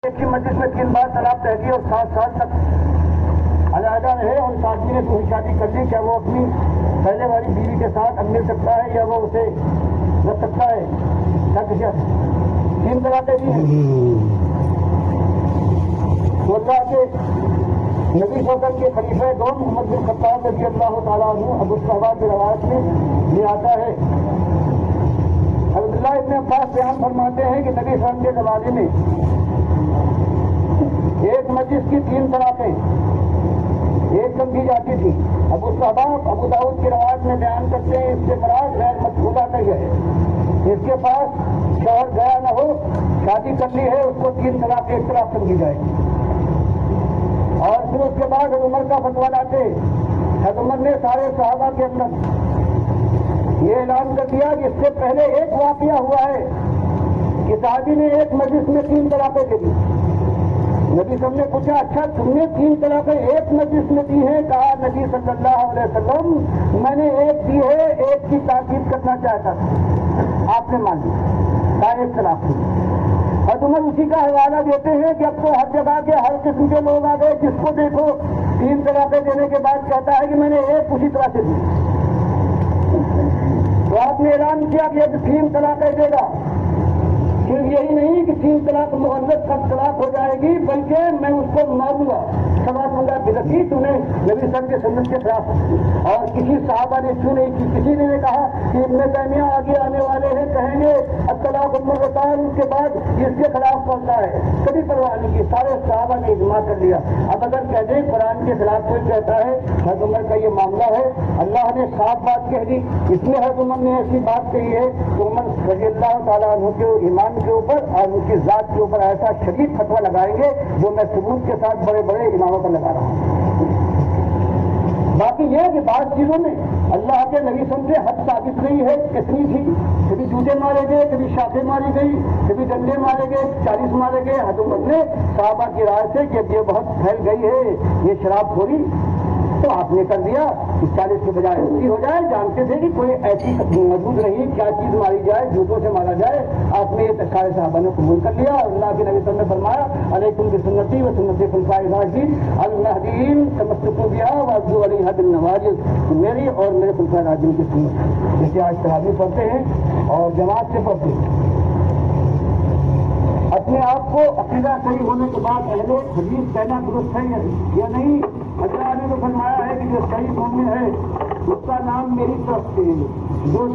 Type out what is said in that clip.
ایک کی مجلس میں 3 بار طلاق کہہ دی اور 7 سال تک علیحدہ رہے اور اس آدمی نے دوسری شادی کر لی، کیا وہ اپنی پہلے والی بیوی کے ساتھ اب مل سکتا ہے یا وہ اسے رکھ سکتا ہے؟ کیا 3 طلاقیں دی ہیں تو اللہ کے نبی صلی اللہ علیہ وسلم کے خلیفہ دوم محمد بن خطاب رضی اللہ تعالیٰ عنہ ابو الصحابہ کی روایت میں یہ آتا ہے، عبداللہ ابن عباس بیان فرماتے ہیں کہ نبی صلی اللہ علیہ وسلم کے زمانے میں ایک مجلس کی 3 طلاقیں ایک دم دی جاتی تھی۔ ابو داؤد کی روایت میں بیان کرتے ہیں اس کے مراد غیر مقبولہ نہیں ہے، جس کے پاس شوہر گیا نہ ہو، شادی کر لی ہے، اس کو 3 طلاق ایک طرف کر دی جائے۔ اور پھر اس کے بعد عمر کا فتویٰ لاتے، عمر نے سارے صحابہ کے اندر یہ اعلان کر دیا کہ اس سے پہلے ایک واقعہ ہوا ہے کہ صحابی نے ایک مجلس میں 3 طلاقیں دے دی۔ نبی صلی اللہ علیہ وسلم نے پوچھا اچھا تم نے 3 طلاقیں ایک مجلس میں دی ہیں؟ کہا نبی صلی اللہ علیہ وسلم میں نے ایک دی ہے، ایک کی تاکید کرنا چاہتا تھا، آپ نے مان لی، کہا ایک طلاق دی۔ اور عمر اسی کا حوالہ دیتے ہیں کہ اب تو ہر جگہ کے ہر قسم کے لوگ آ گئے، جس کو دیکھو 3 طلاقیں دینے کے بعد کہتا ہے کہ میں نے ایک اسی طرح سے دی۔ تو آپ نے اعلان کیا کہ اب 3 طلاقیں دے گا۔ صرف یہی نہیں کہ 3 طلاق معذب کا طلاق ہو جائے گی، بلکہ میں اس کو ماروں گا، سوا دوں گا بلکی تو نے نبی صلی اللہ علیہ وسلم کے سنت کے خلاف۔ اور کسی صحابہ نے کیوں نہیں کی، کسی نے کہا کہ ابن تیمیہ آگے آنے والے ہیں کہیں گے الطلاق مرتان، اس کے بعد اس کے خلاف پڑتا ہے، کبھی پرواہ نہیں کی، سارے صحابہ نے اجماع کر لیا۔ اب اگر کہہ دیں قرآن کے خلاف کوئی کہتا ہے حضرت عمر کا یہ معاملہ ہے، اللہ نے صاف بات کہہ دی، اس لیے حضرت عمر نے ایسی بات کہی ہے تو عمر رضی اللہ تعالیٰ عنہ کے ایمان کے اوپر اور ان کی ذات کے اوپر ایسا شدید فتویٰ لگائیں گے جو میں ثبوت کے ساتھ بڑے بڑے اماموں پر لگا رہا ہوں۔ باقی یہ کہ بعض چیزوں میں اللہ کے نبی صلی اللہ علیہ وسلم سے حد ثابت نہیں ہے، کتنی تھی، کبھی جوتے مارے گئے، کبھی شاخیں ماری گئی، کبھی ڈنڈے مارے گئے، 40 مارے گئے۔ حضرت عمر نے صحابہ کی رائے سے کہ یہ بہت پھیل گئی ہے یہ شراب خوری، تو آپ نے کر دیا کہ 40 کے بجائے 80 ہو جائے۔ جانتے تھے کہ کوئی ایسی موجود نہیں کیا چیز ماری جائے، جوتوں سے مارا جائے، آپ نے یہ سارے صحابہ نے قبول کر لیا۔ اور اللہ کے نبی صلی اللہ علیہ وسلم نے فرمایا علیکم بسنتی و سنت خلفائے الراشدین المہدیین تمسکوا بہا وعضوا علیہا بالنواجذ، میری اور میرے خلفائے الراشدین کی سنت، جیسے آج تراویح پڑھتے ہیں اور جماعت سے پڑھتے ہیں۔ اپنے آپ کو عقیدہ صحیح ہونے کے بعد اہل حدیث کہنا درست ہے یا نہیں؟ اللہ نے تو فرمایا ہے کہ جو صحیح مومن ہے اس کا نام میری طرف سے جو